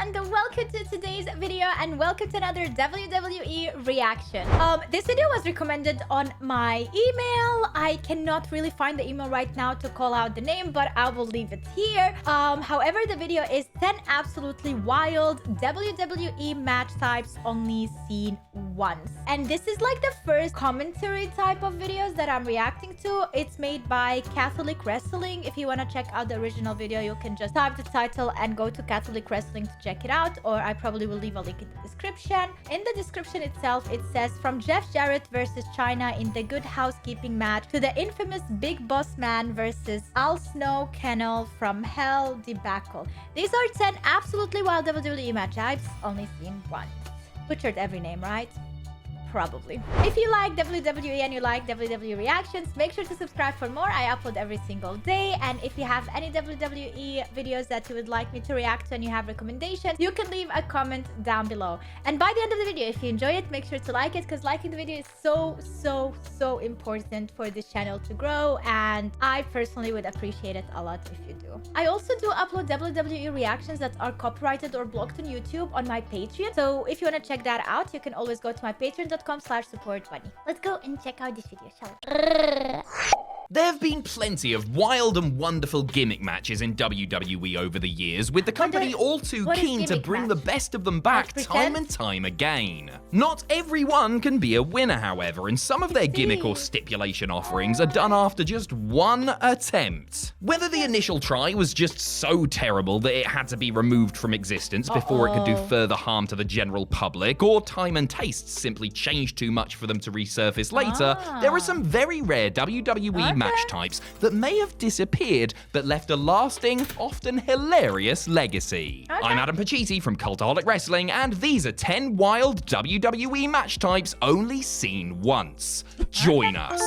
and welcome to today's video and welcome to another WWE reaction. This video was recommended on my email. I cannot really find the email right now to call out the name, but I will leave it here. However, the video is 10 absolutely wild WWE match types only seen once. And this is like the first commentary type of videos that I'm reacting to. It's made by Catholic Wrestling. If you want to check out the original video, you can just type the title and go to Catholic Wrestling to check it out, or I probably will leave a link in the description. In the description itself, it says from Jeff Jarrett versus China in the Good Housekeeping match to the infamous Big Boss Man versus Al Snow Kennel from Hell debacle. These are 10 absolutely wild WWE match types only seen once. Butchered every name, right? Probably. If you like WWE and you like WWE reactions, make sure to subscribe for more. I upload every single day. And if you have any WWE videos that you would like me to react to and you have recommendations, you can leave a comment down below. And by the end of the video, if you enjoy it, make sure to like it, because liking the video is so important for this channel to grow. And I personally would appreciate it a lot if you do. I also do upload WWE reactions that are copyrighted or blocked on YouTube on my Patreon. So if you want to check that out, you can always go to my patreon.com/supportbunny. Let's go and check out this video, shall we? There have been plenty of wild and wonderful gimmick matches in WWE over the years, with the company all too keen to bring the best of them back time and time again. Not everyone can be a winner, however, and some of their gimmick or stipulation offerings are done after just one attempt. Whether the initial try was just so terrible that it had to be removed from existence before it could do further harm to the general public, or time and tastes simply changed too much for them to resurface later, there are some very rare WWE match types that may have disappeared but left a lasting, often hilarious legacy. I'm Adam Pachisi from Cultaholic Wrestling, and these are 10 wild WWE match types only seen once. Join us.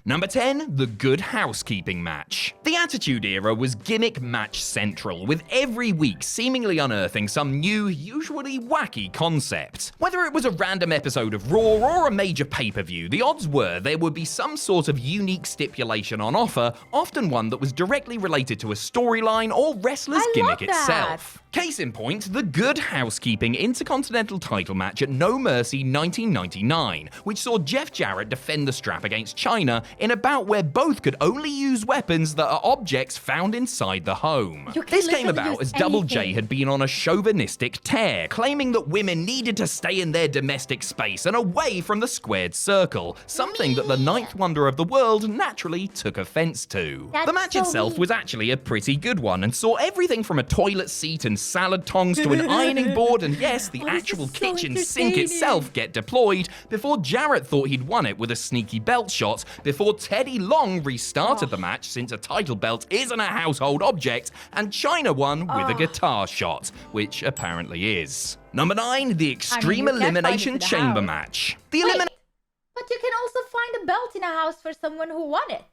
Number 10, the Good Housekeeping match. The Attitude Era was gimmick match central, with every week seemingly unearthing some new, usually wacky concept. Whether it was a random episode of Raw or a major pay-per-view, the odds were there would be some sort of unique stipulation on offer, often one that was directly related to a storyline or wrestler's gimmick itself. Case in point, the Good Housekeeping Intercontinental title match at No Mercy 1999, which saw Jeff Jarrett defend the strap against China in a bout where both could only use weapons that are objects found inside the home. This came about as Double J had been on a chauvinistic tear, claiming that women needed to stay in their domestic space and away from the squared circle, something that the ninth wonder of the world naturally took offense to. The match itself was actually a pretty good one and saw everything from a toilet seat and salad tongs to an ironing board and yes, the actual kitchen sink itself get deployed before Jarrett thought he'd won it with a sneaky belt shot before Teddy Long restarted the match, since a title belt isn't a household object, and China won with a guitar shot, which apparently is. Number 9, the Extreme Elimination Chamber match. The But you can also find a belt in a house for someone who won it.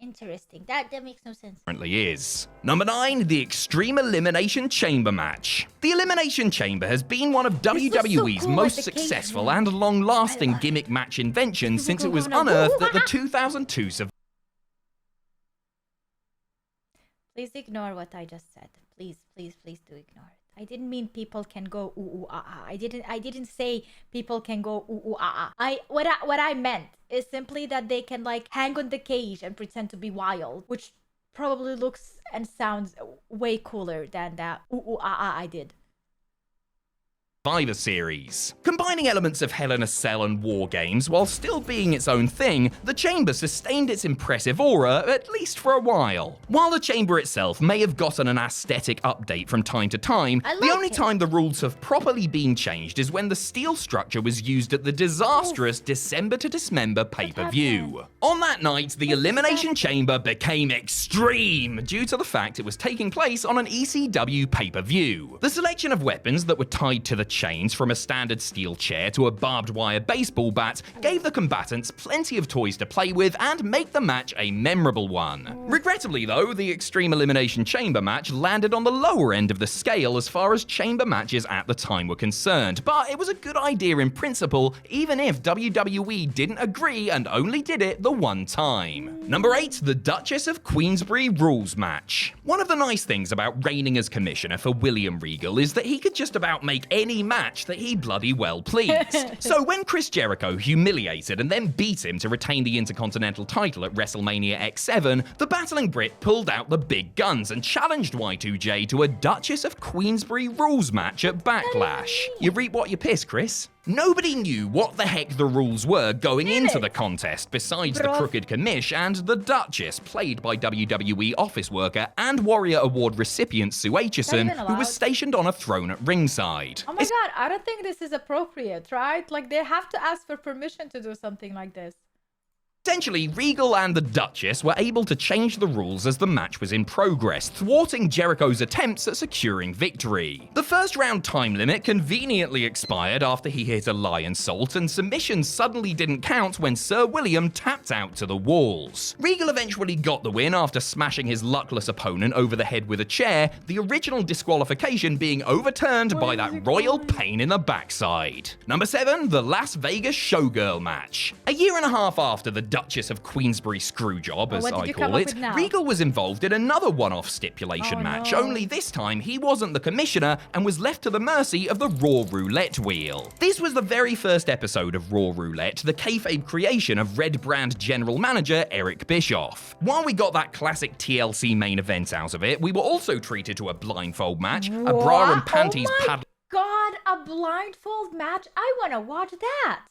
Interesting. That makes no sense. Apparently is. Number 9, the Extreme Elimination Chamber match. The Elimination Chamber has been one of WWE's most successful and long-lasting gimmick match inventions since it was unearthed at the 2002 Survivor. Please ignore what I just said. Please do ignore it. I didn't mean people can go ooh ooh ah ah. I didn't say people can go ooh ooh ah ah. What I meant is simply that they can like hang on the cage and pretend to be wild, which probably looks and sounds way cooler than that ooh ooh ah ah I did. Survivor Series. Combining elements of Hell in a Cell and War Games while still being its own thing, the Chamber sustained its impressive aura, at least for a while. While the Chamber itself may have gotten an aesthetic update from time to time, the only time the rules have properly been changed is when the steel structure was used at the disastrous December to Dismember pay-per-view. On that night, the Elimination Chamber became extreme due to the fact it was taking place on an ECW pay-per-view. The selection of weapons that were tied to the chains from a standard steel chair to a barbed wire baseball bat gave the combatants plenty of toys to play with and make the match a memorable one. Regrettably though, the Extreme Elimination Chamber match landed on the lower end of the scale as far as chamber matches at the time were concerned, but it was a good idea in principle, even if WWE didn't agree and only did it the one time. Number 8, the Duchess of Queensberry rules match. One of the nice things about reigning as commissioner for William Regal is that he could just about make any match that he bloody well pleased. So when Chris Jericho humiliated and then beat him to retain the Intercontinental title at WrestleMania X7, the battling Brit pulled out the big guns and challenged Y2J to a Duchess of Queensberry rules match at Backlash. You reap what you piss, Chris. Nobody knew what the heck the rules were going into the contest besides the crooked commish and the Duchess, played by WWE office worker and Warrior Award recipient Sue Aitchison, who was stationed on a throne at ringside. Oh my god, I don't think this is appropriate, right? Like, they have to ask for permission to do something like this. Essentially, Regal and the Duchess were able to change the rules as the match was in progress, thwarting Jericho's attempts at securing victory. The first round time limit conveniently expired after he hit a lion salt, and submissions suddenly didn't count when Sir William tapped out to the walls. Regal eventually got the win after smashing his luckless opponent over the head with a chair, the original disqualification being overturned by that royal pain in the backside. Number 7, the Las Vegas Showgirl match. A year and a half after the Duchess of Queensberry screwjob, as I call it, Regal was involved in another one-off stipulation match, only this time he wasn't the commissioner and was left to the mercy of the Raw Roulette wheel. This was the very first episode of Raw Roulette, the kayfabe creation of Red Brand general manager Eric Bischoff. While we got that classic TLC main event out of it, we were also treated to a blindfold match, a bra and panties paddle. God, a blindfold match? I want to watch that.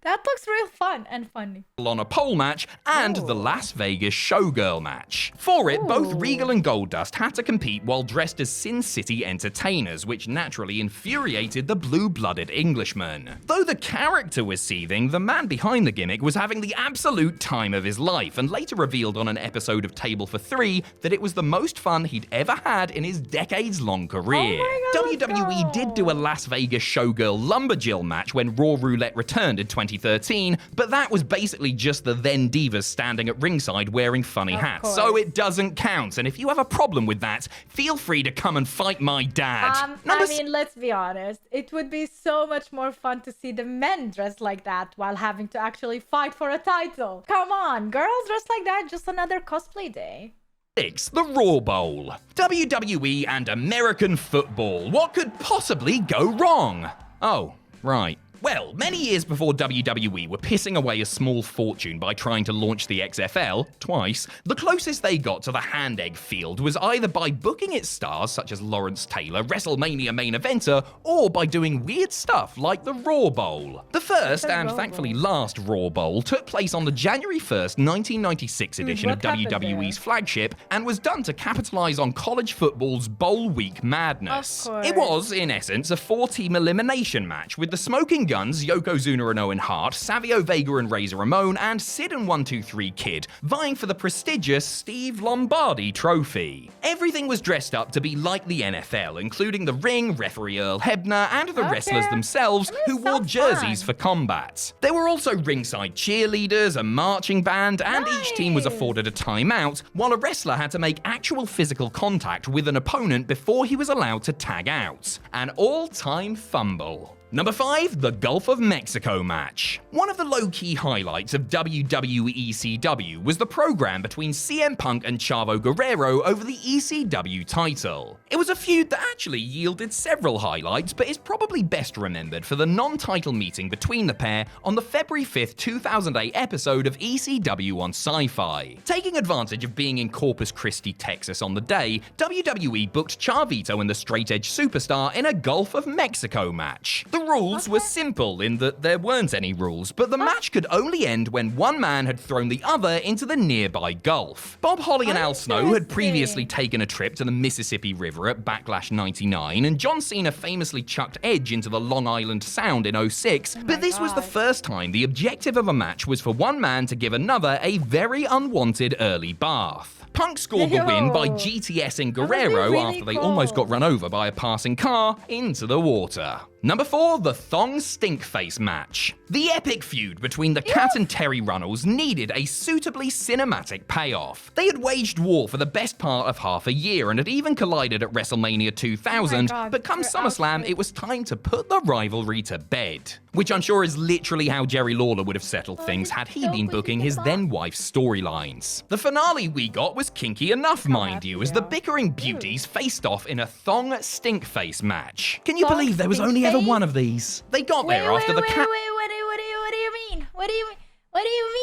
That looks real fun and funny. On a pole match and the Las Vegas Showgirl match. For it, both Regal and Goldust had to compete while dressed as Sin City entertainers, which naturally infuriated the blue-blooded Englishman. Though the character was seething, the man behind the gimmick was having the absolute time of his life, and later revealed on an episode of Table for Three that it was the most fun he'd ever had in his decades-long career. WWE did do a Las Vegas Showgirl Lumberjill match when Raw Roulette returned in 2013, but that was basically just the then divas standing at ringside wearing funny hats, so it doesn't count. And if you have a problem with that, feel free to come and fight my dad. I mean, let's be honest. It would be so much more fun to see the men dressed like that while having to actually fight for a title. Come on, girls dressed like that, just another cosplay day. 6. The Raw Bowl. WWE and American football. What could possibly go wrong? Oh, right. Well, many years before WWE were pissing away a small fortune by trying to launch the XFL, twice, the closest they got to the hand egg field was either by booking its stars such as Lawrence Taylor, WrestleMania main eventer, or by doing weird stuff like the Raw Bowl. The first and thankfully last Raw Bowl took place on the January 1st, 1996 edition of WWE's flagship and was done to capitalize on college football's Bowl Week madness. It was, in essence, a 4-team elimination match with the Smoking Guns, Yokozuna and Owen Hart, Savio Vega and Razor Ramon, and Sid and 1-2-3 Kid, vying for the prestigious Steve Lombardi Trophy. Everything was dressed up to be like the NFL, including the ring, referee Earl Hebner, and the wrestlers themselves, who wore jerseys for combat. There were also ringside cheerleaders, a marching band, and each team was afforded a timeout, while a wrestler had to make actual physical contact with an opponent before he was allowed to tag out. An all-time fumble. Number 5, the Gulf of Mexico match. One of the low-key highlights of WWE ECW was the program between CM Punk and Chavo Guerrero over the ECW title. It was a feud that actually yielded several highlights, but is probably best remembered for the non-title meeting between the pair on the February 5th, 2008 episode of ECW on Sci-Fi. Taking advantage of being in Corpus Christi, Texas on the day, WWE booked Chavito and the Straight Edge Superstar in a Gulf of Mexico match. The rules were simple in that there weren't any rules, but the match could only end when one man had thrown the other into the nearby Gulf. Bob Holly and Al Snow had previously taken a trip to the Mississippi River at Backlash 99, and John Cena famously chucked Edge into the Long Island Sound in 06, but this was the first time the objective of a match was for one man to give another a very unwanted early bath. Punk scored the win by GTS-ing Guerrero really after they cool. almost got run over by a passing car into the water. Number 4, the Thong STINKFACE match. The epic feud between the Cat and Terry Runnels needed a suitably cinematic payoff. They had waged war for the best part of half a year and had even collided at WrestleMania 2000, God, but come their SummerSlam, outfits. it was time to put the rivalry to bed. Which I'm sure is literally how Jerry Lawler would have settled things had he been booking his then-wife's storylines. The finale we got was kinky enough, mind you, as the bickering beauties faced off in a Thong STINKFACE match. Can you Thong believe there was only ever one of these? They got there after the Cat... What do you mean? What do you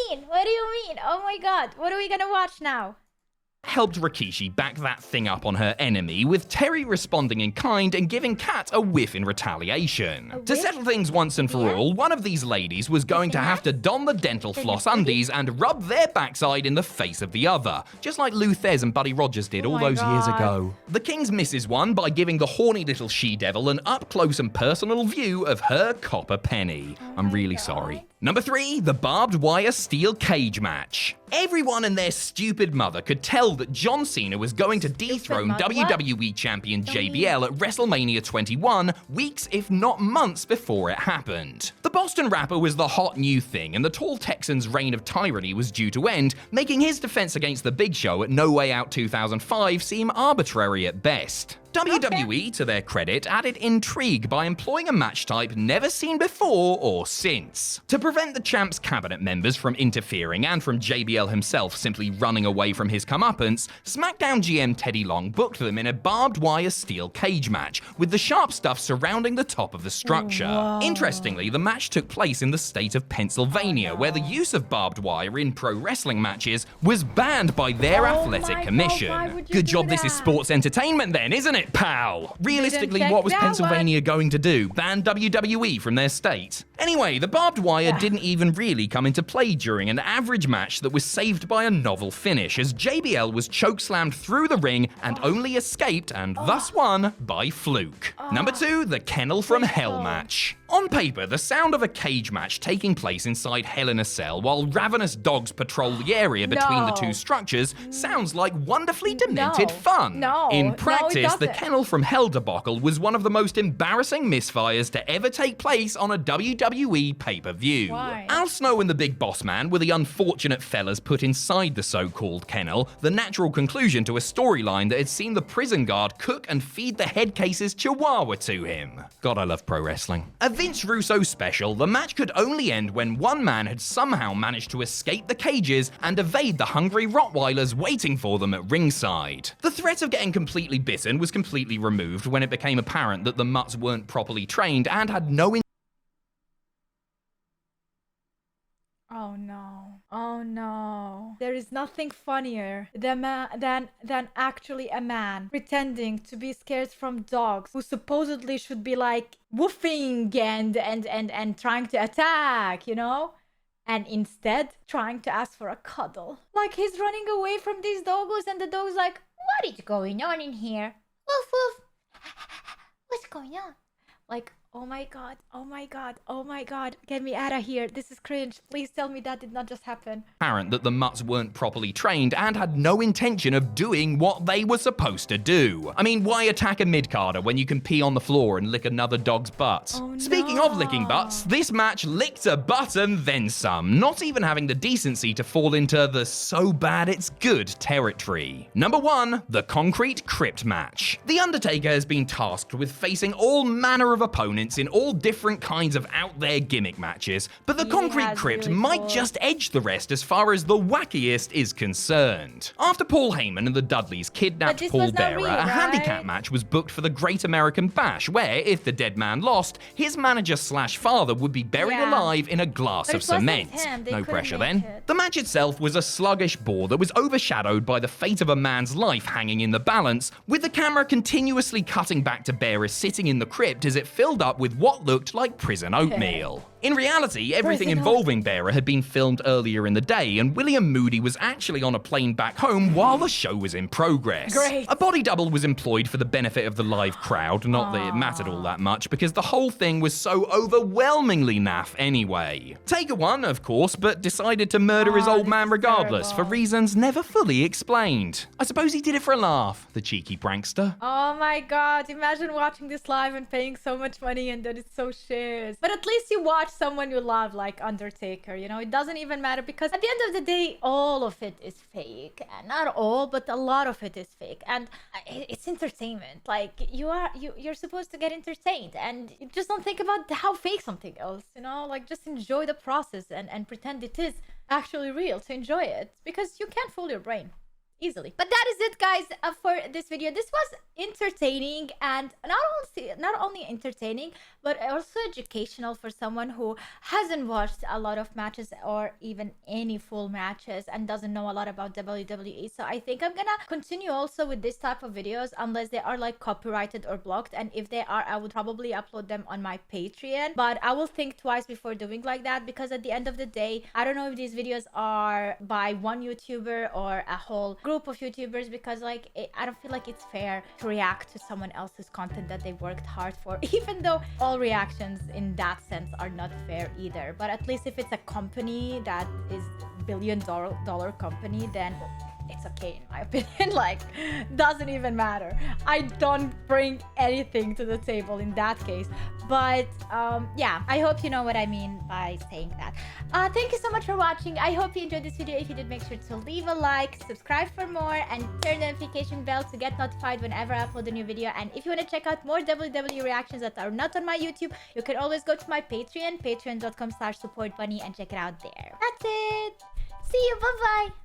mean? What do you mean? Oh my god, what are we gonna watch now? helped Rikishi back that thing up on her enemy, with Terry responding in kind and giving Kat a whiff in retaliation. To settle things once and for all, one of these ladies was going to have to don the dental floss undies and rub their backside in the face of the other, just like Lou Thez and Buddy Rogers did all those years ago. The Kings misses one by giving the horny little she-devil an up-close and personal view of her copper penny. I'm really sorry. Number 3, the barbed wire steel cage match. Everyone and their stupid mother could tell that John Cena was going to dethrone WWE Champion JBL at WrestleMania 21 weeks, if not months, before it happened. The Boston rapper was the hot new thing, and the tall Texan's reign of tyranny was due to end, making his defense against the Big Show at No Way Out 2005 seem arbitrary at best. WWE, to their credit, added intrigue by employing a match type never seen before or since. To prevent the champ's cabinet members from interfering and from JBL himself simply running away from his comeuppance, SmackDown GM Teddy Long booked them in a barbed wire steel cage match, with the sharp stuff surrounding the top of the structure. Whoa. Interestingly, the match took place in the state of Pennsylvania, where the use of barbed wire in pro wrestling matches was banned by their athletic commission. Good job this is sports entertainment then, isn't it, pal? Realistically, what was Pennsylvania going to do? Ban WWE from their state? Anyway, the barbed wire didn't even really come into play during an average match that was saved by a novel finish, as JBL was chokeslammed through the ring and only escaped, and thus won, by fluke. Number 2, the Kennel from Hell match. On paper, the sound of a cage match taking place inside Hell in a Cell while ravenous dogs patrol the area between the two structures sounds like wonderfully demented fun. In practice, the Kennel from Hell debacle was one of the most embarrassing misfires to ever take place on a WWE pay-per-view. Al Snow and the Big Boss Man were the unfortunate fellas put inside the so-called kennel, the natural conclusion to a storyline that had seen the prison guard cook and feed the head case's chihuahua to him. God, I love pro wrestling. A Vince Russo special, the match could only end when one man had somehow managed to escape the cages and evade the hungry Rottweilers waiting for them at ringside. The threat of getting completely bitten was completely removed when it became apparent that the mutts weren't properly trained and had no Oh no. Oh no. There is nothing funnier than actually a man pretending to be scared from dogs who supposedly should be like woofing and trying to attack, you know? And instead trying to ask for a cuddle. Like he's running away from these doggos and the dog's like, what is going on in here? Woof woof. What's going on? Like, oh my god, oh my god, oh my god, get me out of here. This is cringe. Please tell me that did not just happen. Apparent that the mutts weren't properly trained and had no intention of doing what they were supposed to do. I mean, why attack a mid-carder when you can pee on the floor and lick another dog's butt? Oh, Speaking of licking butts, this match licked a butt and then some, not even having the decency to fall into the so bad it's good territory. Number 1, the Concrete Crypt match. The Undertaker has been tasked with facing all manner of opponents in all different kinds of out-there gimmick matches, but the Concrete Crypt might just edge the rest as far as the wackiest is concerned. After Paul Heyman and the Dudleys kidnapped Paul Bearer, a handicap match was booked for the Great American Bash, where, if the dead man lost, his manager/father would be buried alive in a glass of cement. No pressure then. The match itself was a sluggish bore that was overshadowed by the fate of a man's life hanging in the balance, with the camera continuously cutting back to Bearer sitting in the crypt as it filled up up with what looked like prison oatmeal. In reality, everything Prison involving Bearer had been filmed earlier in the day, and William Moody was actually on a plane back home while the show was in progress. Great. A body double was employed for the benefit of the live crowd, not that it mattered all that much, because the whole thing was so overwhelmingly naff anyway. Taker won, of course, but decided to murder his old man regardless, for reasons never fully explained. I suppose he did it for a laugh, the cheeky prankster. Oh my god, imagine watching this live and paying so much money and then it's so shit. But at least you watch someone you love, like Undertaker, you know? It doesn't even matter, because at the end of the day, all of it is fake. And not all, but a lot of it is fake. And it's entertainment. Like, you're supposed to get entertained, and you just don't think about how fake something is, you know? Like, just enjoy the process and pretend it is actually real to enjoy it, because you can't fool your brain easily. But that is it, guys, for this video. This was entertaining, and not only entertaining, but also educational for someone who hasn't watched a lot of matches or even any full matches and doesn't know a lot about WWE. So I think I'm gonna continue also with this type of videos, unless they are like copyrighted or blocked, and if they are, I would probably upload them on my Patreon. But I will think twice before doing like that, because at the end of the day, I don't know if these videos are by one YouTuber or a whole group of YouTubers, because like I don't feel like it's fair to react to someone else's content that they worked hard for, even though all reactions in that sense are not fair either. But at least if it's a company that is billion-dollar company, then it's okay in my opinion. Like, doesn't even matter. I don't bring anything to the table in that case. But yeah, I hope you know what I mean by saying that. Thank you so much for watching. I hope you enjoyed this video. If you did, make sure to leave a like, subscribe for more, and turn the notification bell to get notified whenever I upload a new video. And if you want to check out more WWE reactions that are not on my YouTube, you can always go to my Patreon, patreon.com/supportbunny, and check it out there. That's it. See you. Bye-bye.